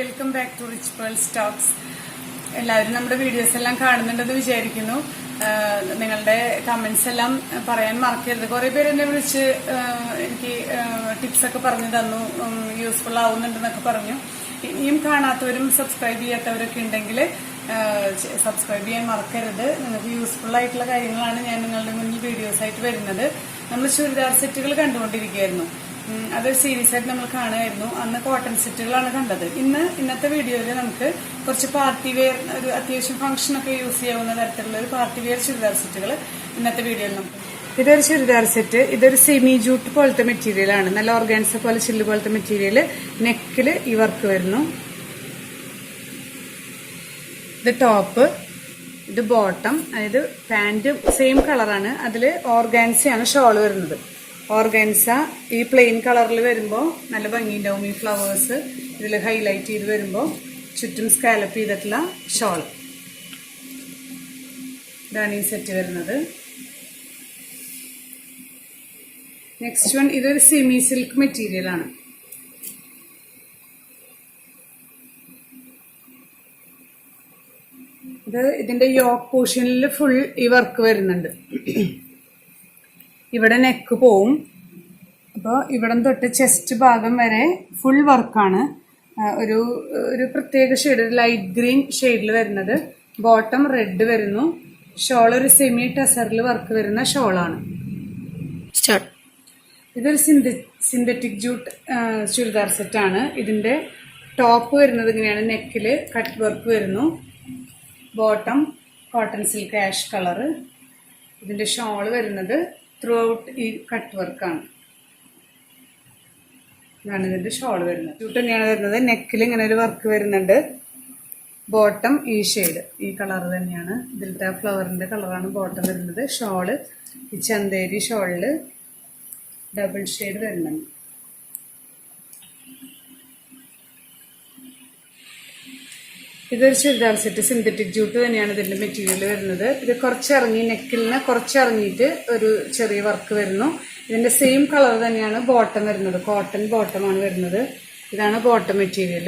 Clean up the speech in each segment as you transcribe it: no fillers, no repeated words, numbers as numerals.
Welcome back to Rich Pearl Stocks. എല്ലാവരും നമ്മുടെ videos എല്ലാം കാണുന്നുണ്ടെന്ന് വിചാരിക്കുന്നു. നിങ്ങളുടെ കമന്റ്സ് എല്ലാം പറയാൻ മറക്കരുത്. കുറെ പേര് എന്നെ വിളിച്ച് എനിക്ക് ടിപ്സ് ഒക്കെ പറഞ്ഞു തന്നു, യൂസ്ഫുൾ ആവുന്നുണ്ടെന്നൊക്കെ പറഞ്ഞു. ഇനിയും കാണാത്തവരും സബ്സ്ക്രൈബ് ചെയ്യാത്തവരൊക്കെ ഉണ്ടെങ്കിൽ സബ്സ്ക്രൈബ് ചെയ്യാൻ മറക്കരുത്. നിങ്ങൾക്ക് യൂസ്ഫുൾ ആയിട്ടുള്ള കാര്യങ്ങളാണ് ഞാൻ നിങ്ങളുടെ മുന്നിൽ വീഡിയോസ് ആയിട്ട് വരുന്നത്. നമ്മൾ ചുരിദാർ സെറ്റുകൾ കണ്ടുകൊണ്ടിരിക്കുകയായിരുന്നു. അതൊരു സീരീസ് ആയിട്ട് നമ്മൾ കാണുമായിരുന്നു. അന്ന് കോട്ടൺ സെറ്റുകളാണ് കണ്ടത്. ഇന്നത്തെ വീഡിയോയിൽ നമുക്ക് കുറച്ച് പാർട്ടി വെയർ, ഒരു അത്യാവശ്യം ഫംഗ്ഷനൊക്കെ യൂസ് ചെയ്യാവുന്ന തരത്തിലുള്ള ഒരു പാർട്ടി വെയർ ചുരിദാർ സെറ്റുകൾ ഇന്നത്തെ വീഡിയോയിൽ നമുക്ക്. ഇതൊരു ചുരിദാർ സെറ്റ്. ഇതൊരു സെമി ജൂട്ട് പോലത്തെ മെറ്റീരിയൽ ആണ്. നല്ല ഓർഗാൻസ പോലെ ചില്ല് പോലത്തെ മെറ്റീരിയൽ. നെക്കില് ഈ വർക്ക് വരുന്നു. ഇത് ടോപ്പ്, ഇത് ബോട്ടം. അതായത് പാന്റ് സെയിം കളറാണ്. അതില് ഓർഗാൻസയാണ് ഷോൾ വരുന്നത്. ഓർഗാൻസ ഈ പ്ലെയിൻ കളറിൽ വരുമ്പോൾ നല്ല ഭംഗിയുണ്ടാവും. ഈ ഫ്ലവേഴ്സ് ഇതിൽ ഹൈലൈറ്റ് ചെയ്ത് വരുമ്പോൾ ചുറ്റും സ്കാലപ്പ് ചെയ്തിട്ടുള്ള ഷോൾ. ഇതാണ് ഈ സെറ്റ് വരുന്നത്. നെക്സ്റ്റ് വൺ, ഇതൊരു സെമി സിൽക്ക് മെറ്റീരിയൽ ആണ്. ഇതിന്റെ യോക്ക് പോർഷനിൽ ഫുൾ ഈ വർക്ക് വരുന്നുണ്ട്. ഇവിടെ നെക്ക് പോവും. അപ്പോൾ ഇവിടെ തൊട്ട് ചെസ്റ്റ് ഭാഗം വരെ ഫുൾ വർക്കാണ്. ഒരു പ്രത്യേക ഷെയ്ഡ്, ലൈറ്റ് ഗ്രീൻ ഷെയ്ഡിൽ വരുന്നത്. ബോട്ടം റെഡ് വരുന്നു. ഷോൾ ഒരു സെമി ടെസറിൽ വർക്ക് വരുന്ന ഷോളാണ്. ഇതൊരു സിന്തറ്റിക് ജൂട്ട് ചുരിദാർ സെറ്റാണ്. ഇതിന്റെ ടോപ്പ് വരുന്നത് ഇങ്ങനെയാണ്. നെക്കില് കട്ട് വർക്ക് വരുന്നു. Bottom cotton silk ash colour. ഇതിന്റെ ഷോള് വരുന്നത് ത്രൂ ഔട്ട് ഈ കട്ട് വർക്കാണ്. ഇതാണ് ഇതിന്റെ ഷോൾ വരുന്നത്. ജൂട്ട് തന്നെയാണ് വരുന്നത്. നെക്കിൽ ഇങ്ങനെ ഒരു വർക്ക് വരുന്നുണ്ട്. ബോട്ടം ഈ ഷെയ്ഡ്, ഈ കളർ തന്നെയാണ്. ഇതിലത്തെ ഫ്ലവറിന്റെ കളറാണ് ബോട്ടം വരുന്നത്. ഷോള് ഈ ചന്തേരി ഷോളില് ഡബിൾ ഷെയ്ഡ് വരുന്നുണ്ട്. ഇതൊരു ചുരിദാർ സെറ്റ്. സിന്തറ്റിക് ജൂട്ട് തന്നെയാണ് ഇതിന്റെ മെറ്റീരിയൽ വരുന്നത്. ഇത് കുറച്ചിറങ്ങി, നെക്കിലിന് കുറച്ചിറങ്ങിയിട്ട് ഒരു ചെറിയ വർക്ക് വരുന്നു. ഇതിന്റെ സെയിം കളർ തന്നെയാണ് ബോട്ടം വരുന്നത്. കോട്ടൺ ബോട്ടമാണ് വരുന്നത്. ഇതാണ് ബോട്ടം മെറ്റീരിയൽ.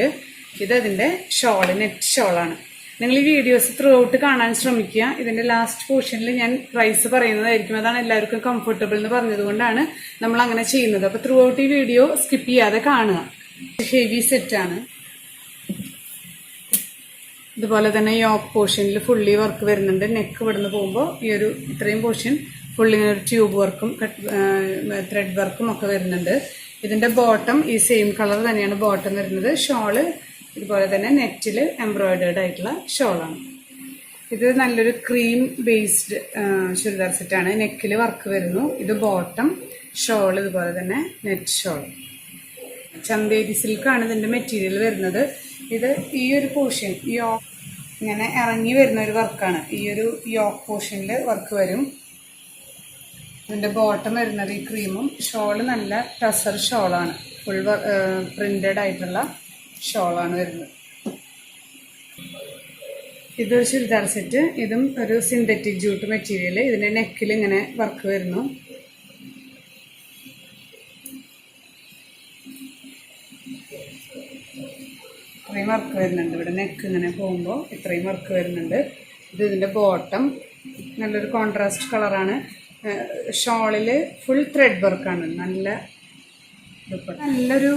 ഇത് അതിന്റെ ഷോള്, നെറ്റ് ഷോളാണ്. നിങ്ങൾ ഈ വീഡിയോസ് ത്രൂ ഔട്ട് കാണാൻ ശ്രമിക്കുക. ഇതിന്റെ ലാസ്റ്റ് പോർഷനിൽ ഞാൻ പ്രൈസ് പറയുന്നതായിരിക്കും. അതാണ് എല്ലാവർക്കും കംഫർട്ടബിൾ എന്ന് പറഞ്ഞതുകൊണ്ടാണ് നമ്മൾ അങ്ങനെ ചെയ്യുന്നത്. അപ്പൊ ത്രൂ ഔട്ട് ഈ വീഡിയോ സ്കിപ്പ് ചെയ്യാതെ കാണുക. ഹെവി സെറ്റാണ്. ഇതുപോലെ തന്നെ യോക്ക് പോർഷനിൽ ഫുള്ളി വർക്ക് വരുന്നുണ്ട്. നെക്ക് ഇവിടുന്ന് പോകുമ്പോൾ ഈ ഒരു ഇത്രയും പോർഷൻ ഫുള്ളി ഇങ്ങനെ ഒരു ട്യൂബ് വർക്കും ത്രെഡ് വർക്കും ഒക്കെ വരുന്നുണ്ട്. ഇതിന്റെ ബോട്ടം ഈ സെയിം കളർ തന്നെയാണ് ബോട്ടം വരുന്നത്. ഷോള് ഇതുപോലെ തന്നെ നെറ്റിൽ എംബ്രോയിഡേർഡ് ആയിട്ടുള്ള ഷോളാണ്. ഇത് നല്ലൊരു ക്രീം ബേസ്ഡ് ചുരിദാർ സെറ്റാണ്. നെക്കിൽ വർക്ക് വരുന്നു. ഇത് ബോട്ടം, ഷോൾ ഇതുപോലെ തന്നെ നെറ്റ് ഷോൾ. ചന്തേരി സിൽക്കാണ് ഇതിന്റെ മെറ്റീരിയൽ വരുന്നത്. ഇത് ഈ ഒരു പോർഷൻ ഇങ്ങനെ ഇറങ്ങി വരുന്ന ഒരു വർക്കാണ്. ഈ ഒരു യോക്ക് പോർഷനിൽ വർക്ക് വരും. ഇതിന്റെ ബോട്ടം വരുന്നത് ഈ ക്രീമും. ഷോള് നല്ല ടസർ ഷോളാണ്. ഫുൾ പ്രിന്റഡ് ആയിട്ടുള്ള ഷോളാണ് വരുന്നത്. ഇതൊരു ചുരിദാർ സെറ്റ്. ഇതും ഒരു സിന്തറ്റിക് ജൂട്ട് മെറ്റീരിയൽ. ഇതിന്റെ നെക്കിൽ ഇങ്ങനെ വർക്ക് വരുന്നു. ഇത്രയും വർക്ക് വരുന്നുണ്ട്. ഇവിടെ നെക്ക് ഇങ്ങനെ പോകുമ്പോൾ ഇത്രയും വർക്ക് വരുന്നുണ്ട്. ഇത് ഇതിന്റെ ബോട്ടം നല്ലൊരു കോൺട്രാസ്റ്റ് കളറാണ്. ഷോളില് ഫുൾ ത്രെഡ് വർക്കാണ്. നല്ലൊരു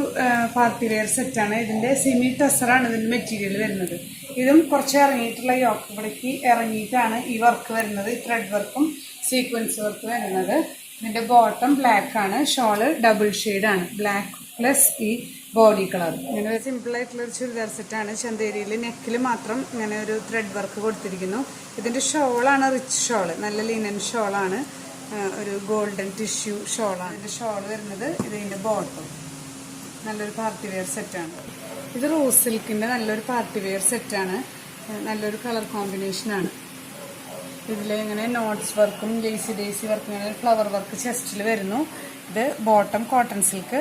പാർട്ടി വെയർ സെറ്റാണ്. ഇതിന്റെ സെമി ടസറാണ് ഇതിന്റെ മെറ്റീരിയൽ വരുന്നത്. ഇതും കുറച്ച് ഇറങ്ങിയിട്ടുള്ള യോക്ക് ഇവിടേക്ക് ഇറങ്ങിയിട്ടാണ് ഈ വർക്ക് വരുന്നത്. ത്രെഡ് വർക്കും സീക്വൻസ് വർക്ക് വരുന്നത്. ഇതിന്റെ ബോട്ടം ബ്ലാക്ക് ആണ്. ഷോള് ഡബിൾ ഷെയ്ഡാണ്. ബ്ലാക്ക് പ്ലസ് ഈ ബോഡി കളർ. ഇങ്ങനെ ഒരു സിമ്പിൾ ആയിട്ടുള്ള ഒരു ചുരിദാർ സെറ്റാണ്. ചന്തേരിയിൽ നെക്കിൽ മാത്രം ഇങ്ങനെ ഒരു ത്രെഡ് വർക്ക് കൊടുത്തിരിക്കുന്നു. ഇതിന്റെ ഷോളാണ് റിച്ച് ഷോള്. നല്ല ലിനൻ ഷോളാണ്. ഒരു ഗോൾഡൻ ടിഷ്യൂ ഷോളാണ് ഇതിന്റെ ഷോൾ വരുന്നത്. ഇതിന്റെ ബോട്ടം നല്ലൊരു പാർട്ടി വെയർ സെറ്റാണ്. ഇത് റോസ് സിൽക്കിന്റെ നല്ലൊരു പാർട്ടി വെയർ സെറ്റാണ്. നല്ലൊരു കളർ കോമ്പിനേഷനാണ്. ഇതിൽ ഇങ്ങനെ നോട്ട്സ് വർക്കും ഡേസി വർക്കും ഇങ്ങനെ ഫ്ലവർ വർക്ക് ചെസ്റ്റിൽ വരുന്നു. ഇത് ബോട്ടം കോട്ടൺ സിൽക്ക്,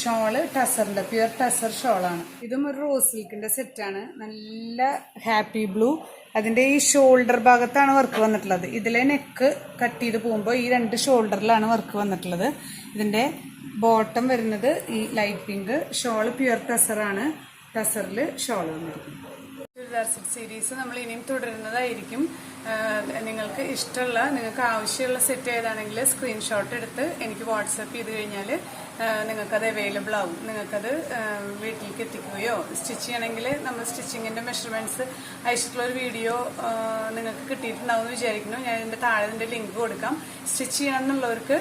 ഷോള് ടസറിന്റെ പ്യുവർ ടസർ ഷോളാണ്. ഇതും ഒരു റോസ് സിൽക്കിന്റെ സെറ്റാണ്. നല്ല ഹാപ്പി ബ്ലൂ. അതിന്റെ ഈ ഷോൾഡർ ഭാഗത്താണ് വർക്ക് വന്നിട്ടുള്ളത്. ഇതിലെ നെക്ക് കട്ട് ചെയ്ത് പോകുമ്പോൾ ഈ രണ്ട് ഷോൾഡറിലാണ് വർക്ക് വന്നിട്ടുള്ളത്. ഇതിന്റെ ബോട്ടം വരുന്നത് ഈ ലൈറ്റ് പിങ്ക്. ഷോള് പ്യുവർ ടസറാണ്. ടസറിൽ ഷോൾ വന്നിരിക്കും. ചുരിദാർ സെറ്റ് സീരീസ് നമ്മൾ ഇനിയും തുടരുന്നതായിരിക്കും. നിങ്ങൾക്ക് ഇഷ്ടമുള്ള, നിങ്ങൾക്ക് ആവശ്യമുള്ള സെറ്റ് ഏതാണെങ്കിൽ സ്ക്രീൻഷോട്ട് എടുത്ത് എനിക്ക് വാട്സപ്പ് ചെയ്ത് കഴിഞ്ഞാൽ നിങ്ങൾക്കത് അവൈലബിൾ ആവും. നിങ്ങൾക്കത് വീട്ടിലേക്ക് എത്തിക്കുകയോ സ്റ്റിച്ച് ചെയ്യണമെങ്കിൽ നമ്മൾ സ്റ്റിച്ചിങ്ങിൻ്റെ മെഷർമെൻറ്റ്സ് അയച്ചിട്ടുള്ള ഒരു വീഡിയോ നിങ്ങൾക്ക് കിട്ടിയിട്ടുണ്ടാവും എന്ന് വിചാരിക്കുന്നു. ഞാൻ ഇതിൻ്റെ താഴെ ഇതിൻ്റെ ലിങ്ക് കൊടുക്കാം. സ്റ്റിച്ച് ചെയ്യണം എന്നുള്ളവർക്ക്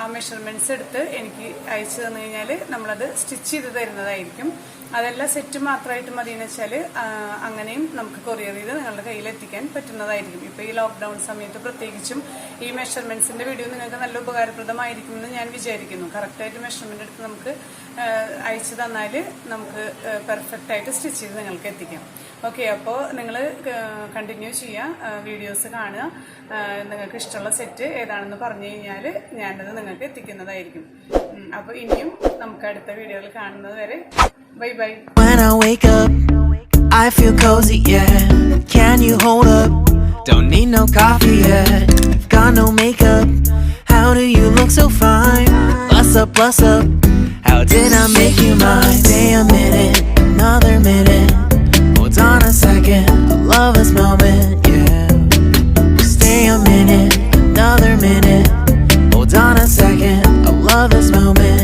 ആ മെഷർമെൻറ്റ്സ് എടുത്ത് എനിക്ക് അയച്ചു തന്നു കഴിഞ്ഞാൽ നമ്മളത് സ്റ്റിച്ച് ചെയ്ത് തരുന്നതായിരിക്കും. അതല്ല സെറ്റ് മാത്രമായിട്ട് മതിയെന്ന് വെച്ചാൽ അങ്ങനെയും നമുക്ക് കൊറിയർ ചെയ്ത് നിങ്ങളുടെ കയ്യിൽ എത്തിക്കാൻ പറ്റുന്നതായിരിക്കും. ഇപ്പോൾ ഈ ലോക്ക്ഡൗൺ സമയത്ത് പ്രത്യേകിച്ചും ഈ മെഷർമെൻറ്റ്സിൻ്റെ വീഡിയോ നിങ്ങൾക്ക് നല്ല ഉപകാരപ്രദമായിരിക്കുമെന്ന് ഞാൻ വിചാരിക്കുന്നു. കറക്റ്റായിട്ട് മെഷർമെൻ്റ് എടുത്ത് നമുക്ക് അയച്ചു തന്നാൽ നമുക്ക് പെർഫെക്റ്റായിട്ട് സ്റ്റിച്ച് ചെയ്ത് നിങ്ങൾക്ക് എത്തിക്കാം. ഓക്കെ, അപ്പോൾ നിങ്ങൾ കണ്ടിന്യൂ ചെയ്യുക, വീഡിയോസ് കാണുക. നിങ്ങൾക്ക് ഇഷ്ടമുള്ള സെറ്റ് ഏതാണെന്ന് പറഞ്ഞു കഴിഞ്ഞാൽ ഞാനത് നിങ്ങൾക്ക് എത്തിക്കുന്നതായിരിക്കും. അപ്പോൾ ഇനിയും നമുക്ക് അടുത്ത വീഡിയോയിൽ കാണുന്നത് വരെ bye bye. When I wake up, I feel cozy, yeah. Can you hold up? Don't need no coffee yet. Got no makeup. How do you look so fine? Bust up, bust up. How did I make you mine? Stay a minute, another minute. Hold on a second, I love this moment, yeah. Stay a minute, another minute.